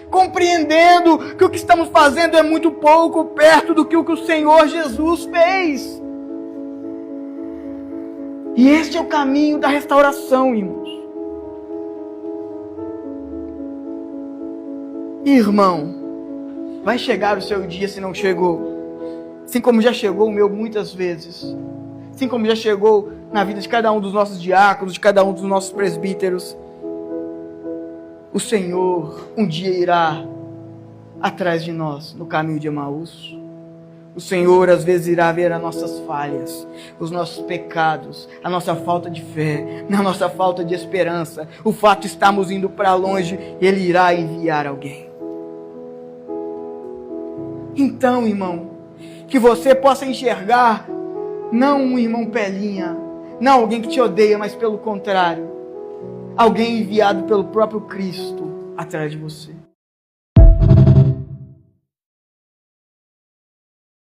compreendendo que o que estamos fazendo é muito pouco perto do que o Senhor Jesus fez. E este é o caminho da restauração, irmãos. Irmão, vai chegar o seu dia se não chegou. Assim como já chegou o meu muitas vezes. Assim como já chegou na vida de cada um dos nossos diáconos, de cada um dos nossos presbíteros. O Senhor um dia irá atrás de nós no caminho de Emaús. O Senhor às vezes irá ver as nossas falhas, os nossos pecados, a nossa falta de fé, a nossa falta de esperança, o fato de estarmos indo para longe, Ele irá enviar alguém. Então, irmão, que você possa enxergar não um irmão pelinha, não alguém que te odeia, mas pelo contrário, alguém enviado pelo próprio Cristo atrás de você.